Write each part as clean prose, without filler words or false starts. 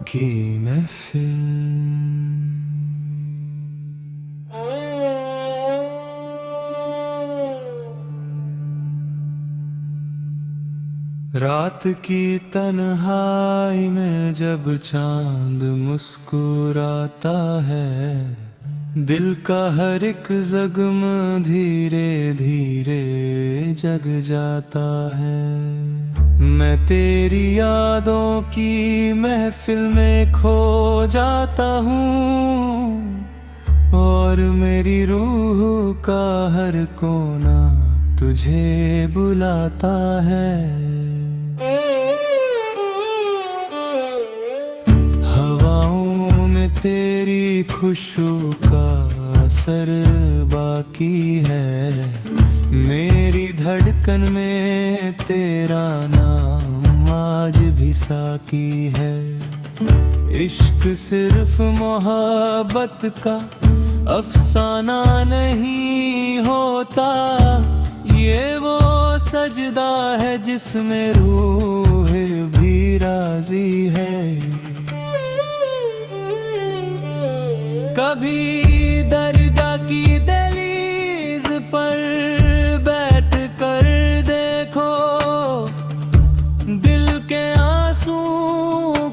की महफिल रात की तन्हाई में जब चांद मुस्कुराता है, दिल का हर एक जख्म धीरे धीरे जग जाता है। मैं तेरी यादों की महफिल में खो जाता हूँ और मेरी रूह का हर कोना तुझे बुलाता है। हवाओं में तेरी खुशबू का असर बाकी है, मेरी धड़कन में तेरा नाम आज भी साकी है। इश्क सिर्फ मोहब्बत का अफसाना नहीं होता, ये वो सजदा है जिसमें रूह भी राजी है। कभी दरगाह की दहलीज पर बैठ कर देखो, दिल के आंसू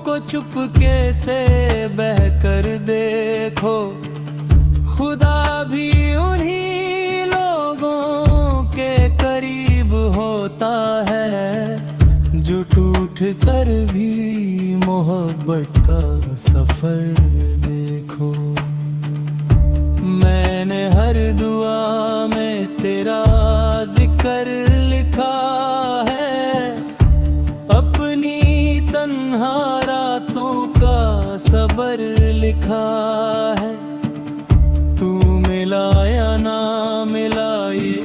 को चुपके से बह कर देखो। खुदा भी उन्हीं लोगों के करीब होता है जो टूट कर भी मोहब्बत का सफर देखो। मैंने हर दुआ में तेरा जिक्र लिखा है, अपनी तन्हा रातों का सबर लिखा है। तू मिला या ना मिला ये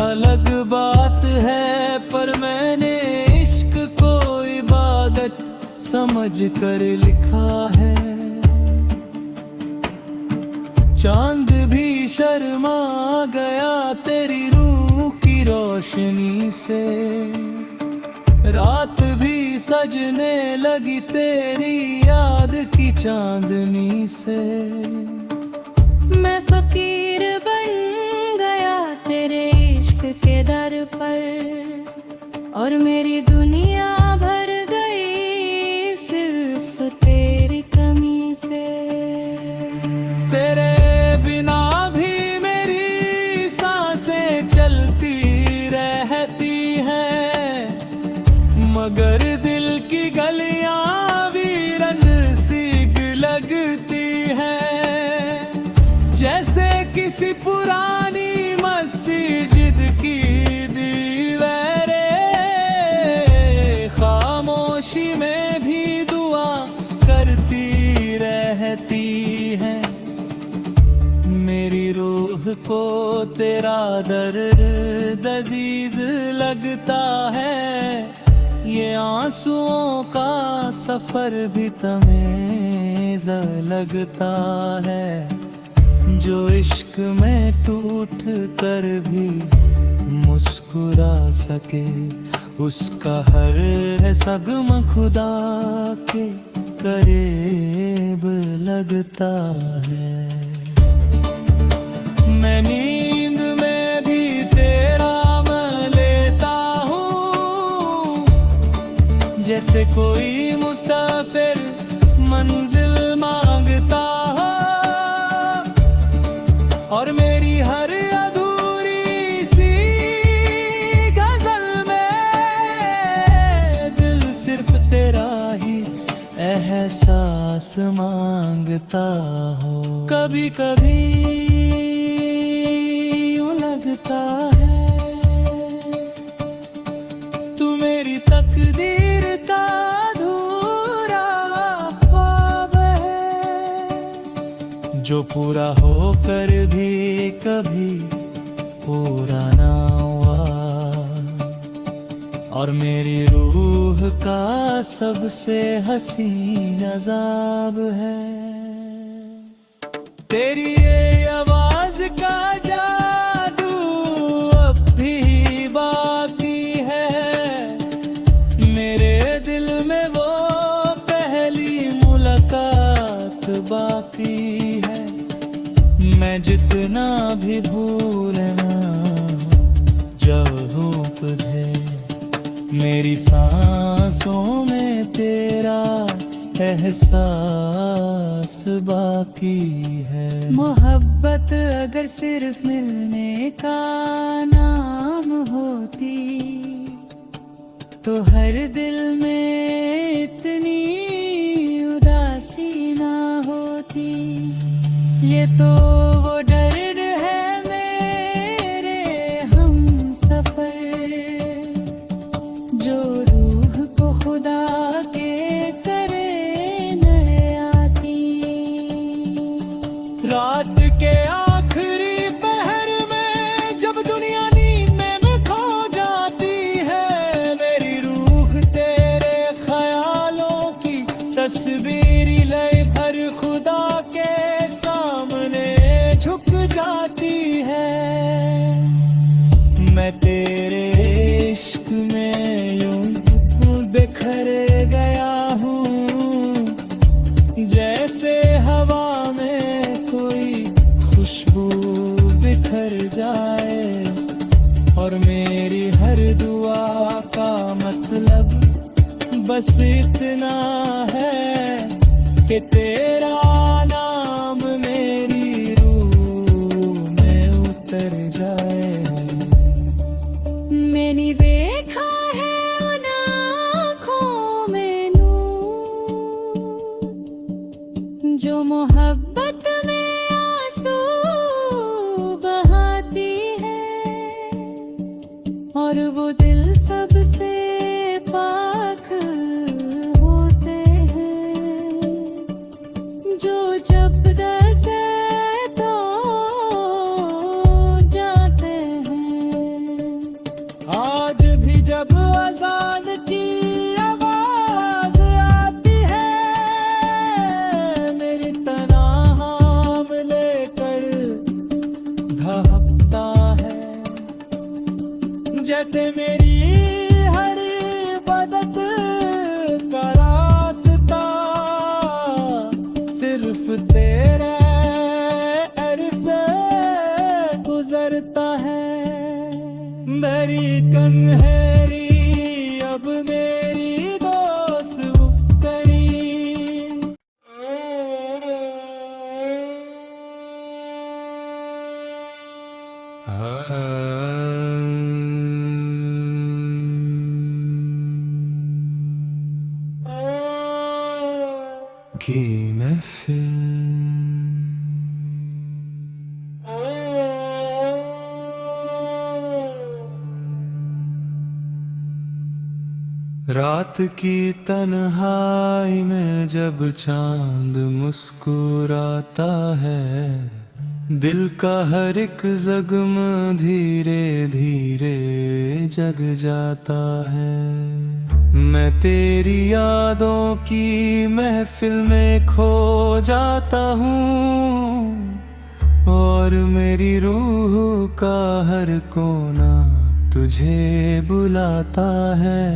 अलग बात है, पर मैंने इश्क को इबादत समझ कर लिखा है। चांद भी शर्मा गया तेरी रूह की रोशनी से, रात भी सजने लगी तेरी याद की चांदनी से। मैं फकीर बन गया तेरे इश्क के दर पर, और मेरी दुनिया भर गई सिर्फ तेरी कमी से। तेरे बिना भी मेरी सांसें चलती रहती हैं, मगर दिल की गलियां वीरन सी लगती हैं। जैसे किसी पुरानी मस्जिद की दीवारें, खामोशी में भी दुआ करती रहती हैं। मेरी रूह को तेरा दर्द अजीज लगता है, ये आंसुओं का सफर भी तमेज़ लगता है। जो इश्क में टूट कर भी मुस्कुरा सके, उसका हर सगम खुदा के करीब लगता है। मैं नींद में भी तेरा नाम लेता हूँ, जैसे कोई मुसाफिर मंजिल मांगता हो। और मेरी हर अधूरी सी गजल में दिल सिर्फ तेरा ही एहसास मांगता हो। कभी कभी यूं लगता है तू मेरी तकदीर का अधूरा ख्वाब है, जो पूरा होकर भी कभी पूरा ना हुआ। और मेरी रूह का सबसे हसीन अजाब है तेरी ये आवाज का जादू। बाकी है। मैं जितना भी भूलना चाहूं तुझे, मेरी सांसों में तेरा एहसास बाकी है। मोहब्बत अगर सिर्फ मिलने का नाम होती तो हर दिल में इतनी उदासी ना होती। ये तो वो दर्द है मेरे हम सफर, जो रूह को खुदा के करे न आती। रात के आखिरी पहर में जब दुनिया नींद में खो जाती है, मेरी रूह तेरे ख्यालों की तस्वीर लय भर खुदा के सामने झुक जाती है। मैं तेरे इश्क में यूं बिखर गया हूँ, जैसे हवा में कोई खुशबू बिखर जाए। और मेरी हर दुआ का मतलब बस इतना है कि तेरा नाम मेरी रूह में उतर जाए। मैंने देखा है उन आँखों में नूर, जो मोहब्बत में आंसू बहाती है। और वो दिल सबसे पाक होते हैं, जो जब दसे तो जाते हैं। आज भी जब अज़ान की आवाज आती है, मेरी तनाम लेकर धड़कता है। जैसे मेरी हर इबादत का रास्ता सिर्फ तेरे अर से गुजरता है। मेरी कन्हरी अब मेरी दोस्त करी। की महफिल रात की तन्हाई में जब चांद मुस्कुराता है, दिल का हर एक जख्म धीरे धीरे जग जाता है। मैं तेरी यादों की महफिल में खो जाता हूँ, और मेरी रूह का हर कोना तुझे बुलाता है।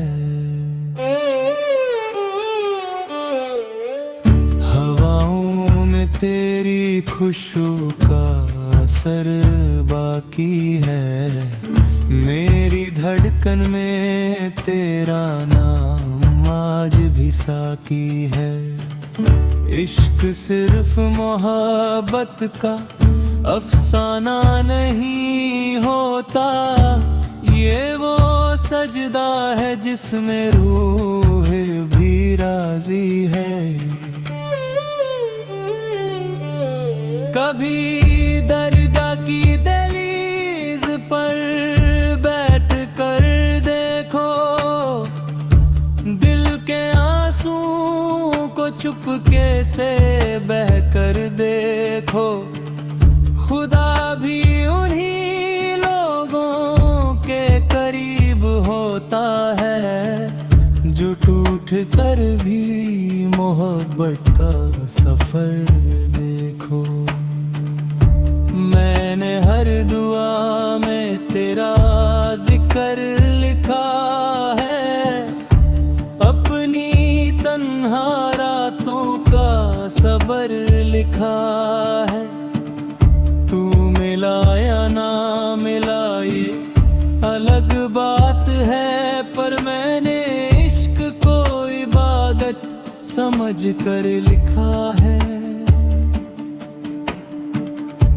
हवाओं में तेरी खुशबू का असर बाकी है, मेरी धड़कन में तेरा नाम आज भी साकी है। इश्क सिर्फ मोहब्बत का अफसाना नहीं होता, ये वो सजदा है जिसमें रूह भी राजी है। कभी दरगाह की दहलीज पर बैठ कर देखो, दिल के आंसू को चुपके से बह कर देखो। खुदा भी उन्हीं लोगों के करीब होता है, जो टूट कर भी मोहब्बत का सफर देखो। मैंने हर दुआ में तेरा जिक्र लिखा है, अपनी तन्हा रातों का सबर लिखा है। तू मिला या ना मिला ये अलग बात है, पर मैंने इश्क को इबादत समझ कर लिखा है।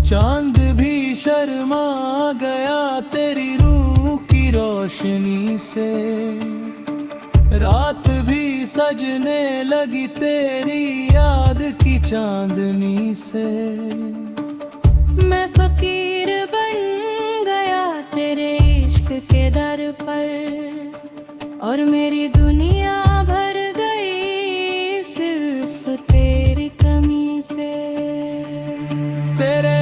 चांद भी शर्मा गया तेरी रूह की रोशनी से, रात भी सजने लगी तेरी याद की चांदनी से। मैं फकीर बन गया तेरे इश्क के दर पर, और मेरी दुनिया भर गई सिर्फ तेरी कमी से। तेरे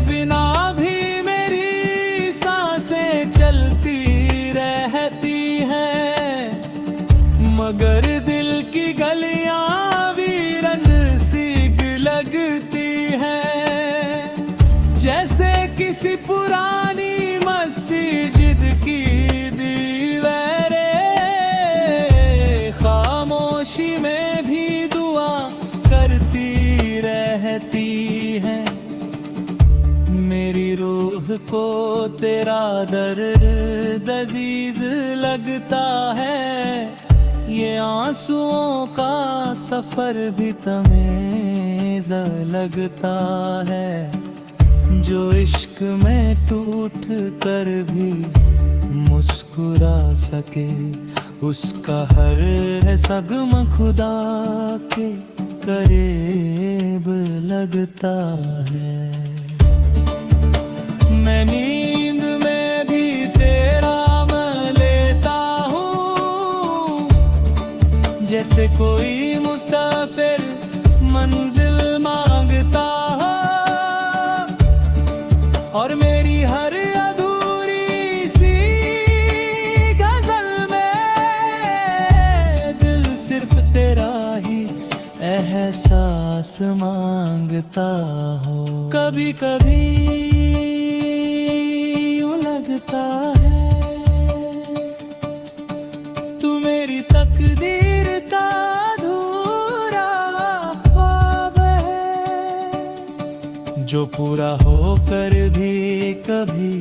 बिना भी मेरी सांसें चलती रहती हैं, मगर दिल की गलियां वीरन सी लगती हैं। जैसे किसी पुरानी मस्जिद की दीवारें, खामोशी में भी दुआ करती रहती हैं। मेरी रूह को तेरा दर्द अजीज लगता है, ये आंसुओं का सफर भी तमेज़ लगता है। जो इश्क में टूट कर भी मुस्कुरा सके, उसका हर है सगम खुदा के करीब लगता है। मैं नींद में भी तेरा नाम लेता हूँ, जैसे कोई मुसाफिर मंजिल मांगता हो। और मेरी हर अधूरी सी गजल में दिल सिर्फ तेरा ही एहसास मांगता हो। कभी कभी यूं लगता है तू मेरी तकदीर का अधूरा ख्वाब है, जो पूरा होकर भी कभी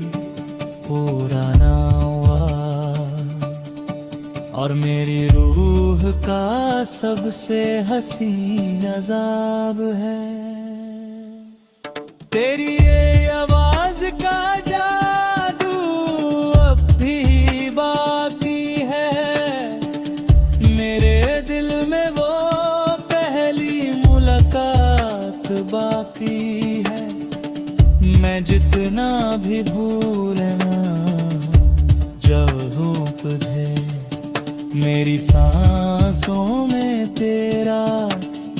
पूरा ना हुआ। और मेरी रूह का सबसे हसीन अजाब है। तेरी ये आवाज का जादू अब भी बाकी है, मेरे दिल में वो पहली मुलाकात बाकी है। मैं जितना भी भूलना चाहूं तुझे, मेरी सांसों में तेरा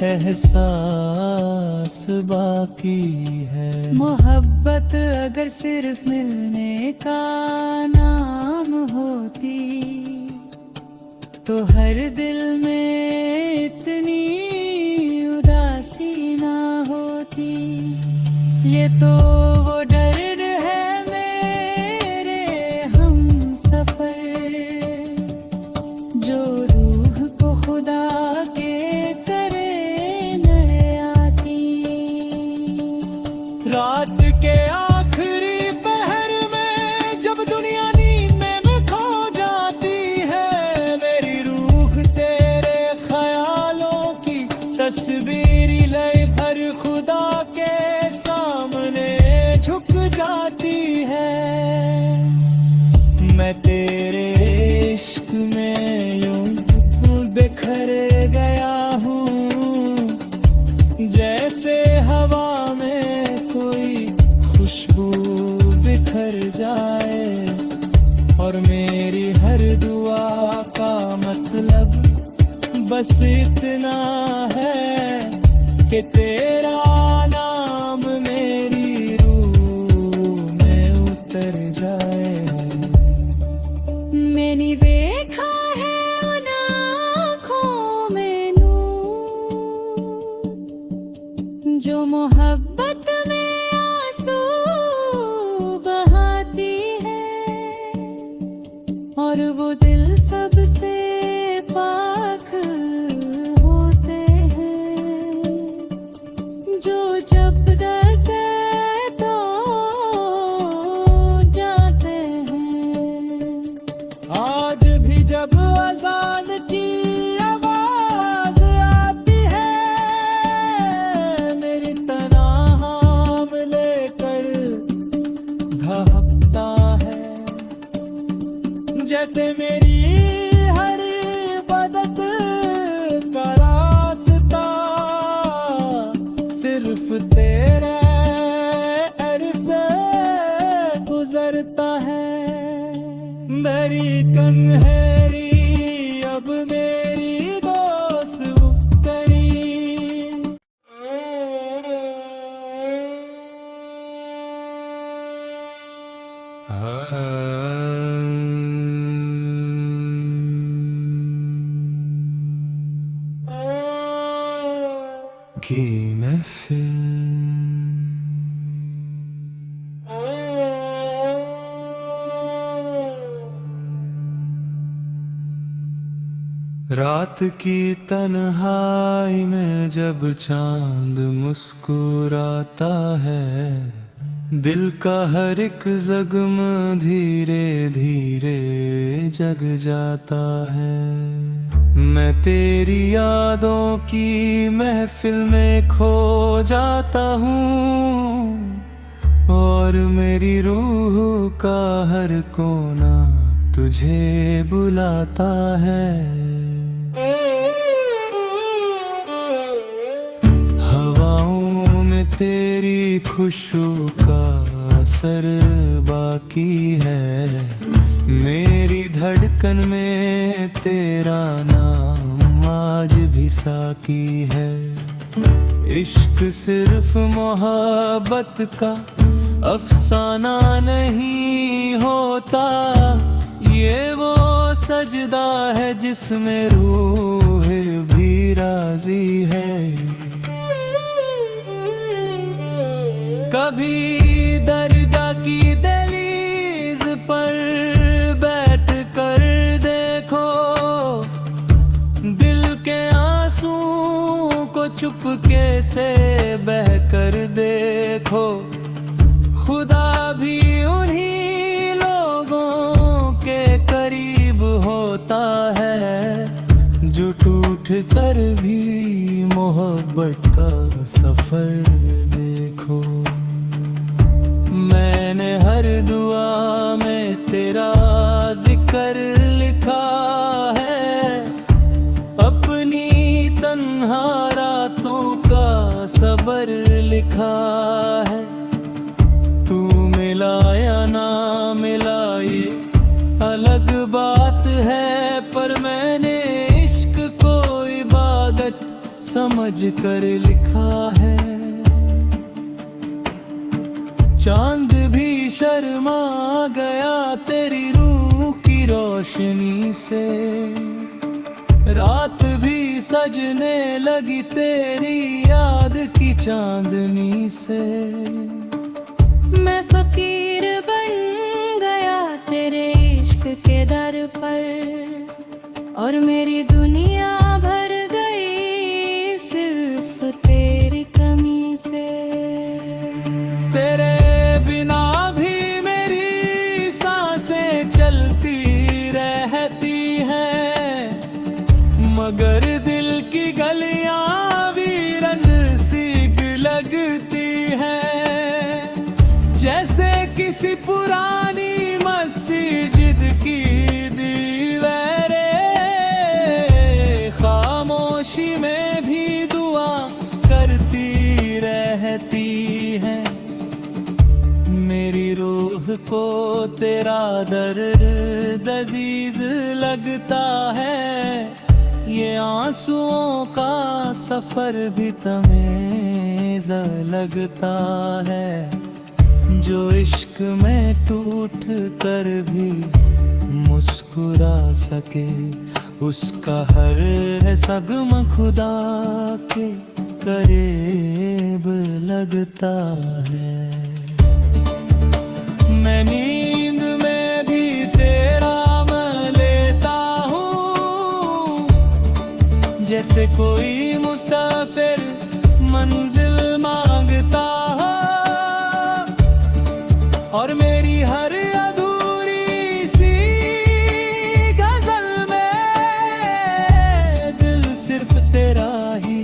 एहसास बाकी है। मोहब्बत अगर सिर्फ मिलने का नाम होती, तो हर दिल में इतनी उदासी ना होती। ये तो वो दर्द है मेरे हम सफर, जो रूह को खुदा के करे न आती। रात के आखिरी पहर में जब दुनिया नींद में खो जाती है, मेरी रूह तेरे ख्यालों की तस्वीर लय भर खुदा के सामने झुक जाती है। मैं तेरे इश्क में यूं बिखर गया हूँ, जैसे हवा में कोई खुशबू बिखर जाए। और मेरी हर दुआ का मतलब बस इतना है कि तेरा नाम मेरी रूह में उतर जाए। मैंने देखा है उन आँखों में नूर, जो मोहब्बत में आंसू बहाती है। और वो दिल सबसे पाक होते हैं, जैसे मेरी हर बदत का रास्ता सिर्फ तेरे घर से गुजरता है। मेरी कन्हैरी अब मेरी दोस्त करी। की महफिल रात की तन्हाई में जब चांद मुस्कुराता है, दिल का हर एक जख्म धीरे धीरे जग जाता है। मैं तेरी यादों की महफिल में खो जाता हूँ और मेरी रूह का हर कोना तुझे बुलाता है। हवाओं में तेरी खुशबू का असर बाकी है, मेरी धड़कन में तेरा नाम आज भी साकी है। इश्क सिर्फ मोहब्बत का अफसाना नहीं होता, ये वो सजदा है जिसमें रूह भी राजी है। कभी दरगाह की दहलीज पर बैठ कर देखो, दिल के आंसू को चुपके से बह कर देखो। खुदा भी उन्हीं लोगों के करीब होता है जो टूट कर भी मोहब्बत का सफर देखो। मैंने हर दुआ में तेरा जिक्र लिखा है, अपनी तन्हा रातों का सबर लिखा है। तू मिला या ना मिला ये अलग बात है, पर मैंने इश्क को इबादत समझ कर लिखा है। चांद भी शर्मा गया तेरी रूह की रोशनी से, रात भी सजने लगी तेरी याद की चांदनी से। मैं फकीर बन गया तेरे इश्क के दर पर, और मेरी दुनिया भर गई सिर्फ तेरी कमी से। तेरे बिना भी मेरी सांसें चलती रहती हैं, मगर दिल की गलियां वीरन सी लगती हैं। जैसे किसी पुरानी मस्जिद की दीवारें, खामोशी में भी दुआ करती रहती हैं। मेरी रूह को तेरा दर्द अजीज लगता है, ये आंसुओं का सफर भी तमेज़ लगता है। जो इश्क में टूट कर भी मुस्कुरा सके, उसका हर है सगम खुदा के करीब लगता है। मैं नींद में भी तेरा नाम लेता हूँ, जैसे कोई मुसाफिर मंजिल मांगता हो। और मेरी हर अधूरी सी गजल में दिल सिर्फ तेरा ही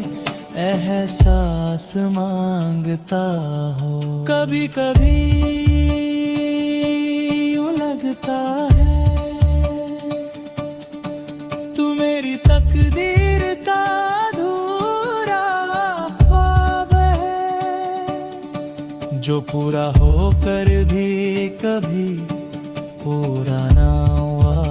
एहसास मांगता हो। कभी कभी यूं लगता है जो पूरा होकर भी कभी पूरा ना हुआ,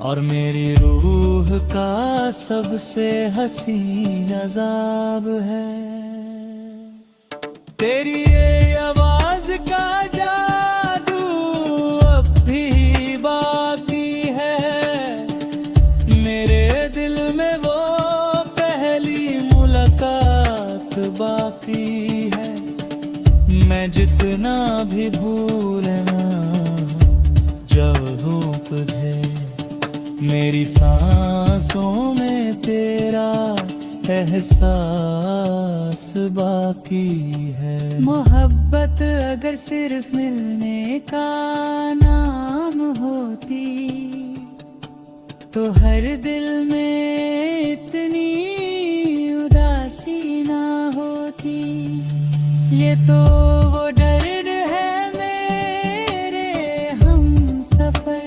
और मेरी रूह का सबसे हसीन अजाब है। तेरी ये आवाज का जादू अब भी बाकी है, मेरे दिल में वो पहली मुलाकात बाकी है। मैं जितना भी भूलना जब तुझे, मेरी सांसों में तेरा एहसास बाकी है। मोहब्बत अगर सिर्फ मिलने का नाम होती, तो हर दिल में इतनी उदासी ना होती। ये तो वो दर्द है मेरे हम सफर,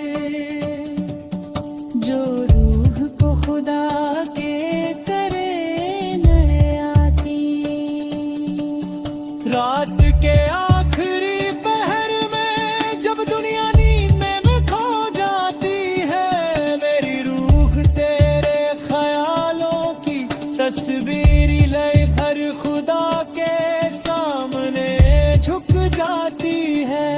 जो रूह को खुदा के रात के आखिरी पहर में जब दुनिया नींद में खो जाती है, मेरी रूह तेरे ख्यालों की तस्वीर लय भर खुदा के सामने झुक जाती है।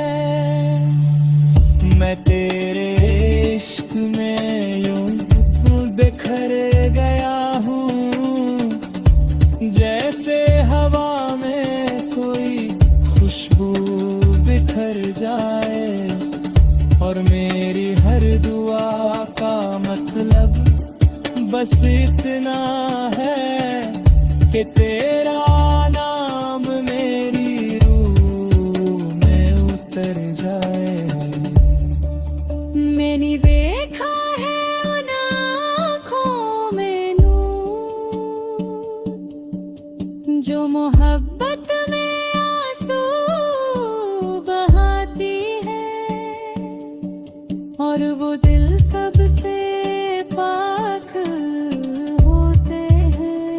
मैं तेरे इश्क में यूं बिखर गया हूँ, जैसे हवा में कोई खुशबू बिखर जाए, और मेरी हर दुआ का मतलब बस इतना है कि तेरा नाम मेरी रूह में उतर जाए। मैंने देखा है उन आँखों में नूर, जो मोहब्बत में आंसू बहाती है, और वो दिल सबसे पाक होते हैं,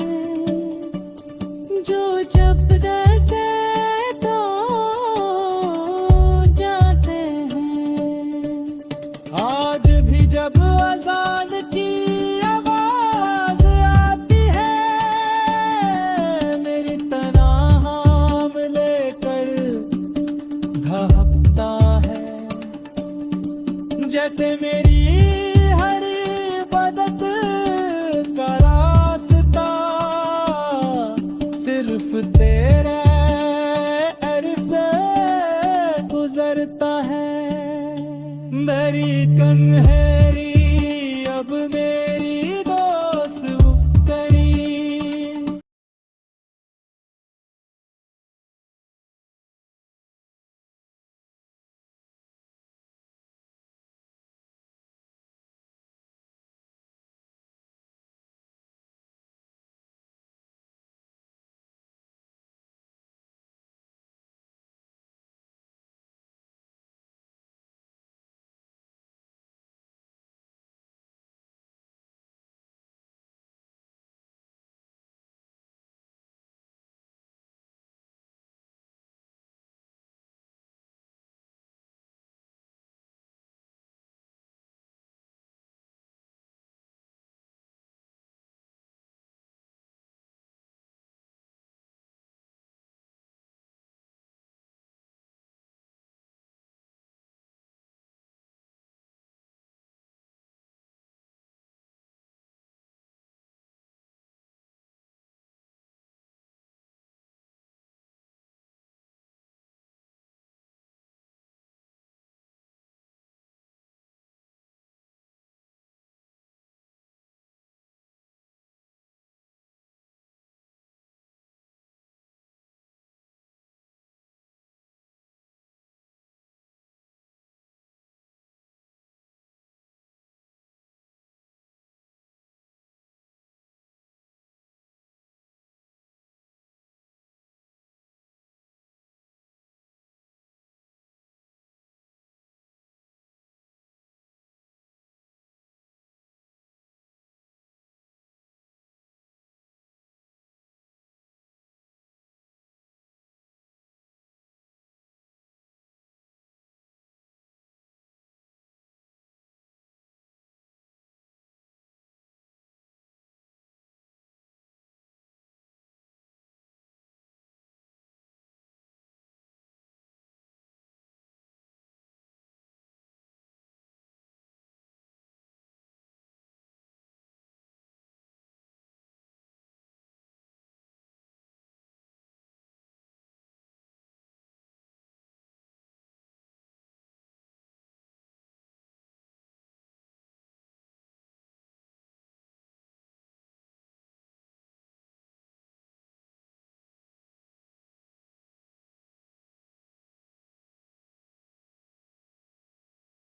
जो जब दसे तो जाते हैं। आज भी जब अज़ान की आवाज आती है, मेरी तनाम लेकर धड़कता है, जैसे मेरी हर इबादत का रास्ता सिर्फ तेरे घर से गुजरता है। मेरी कन्हैया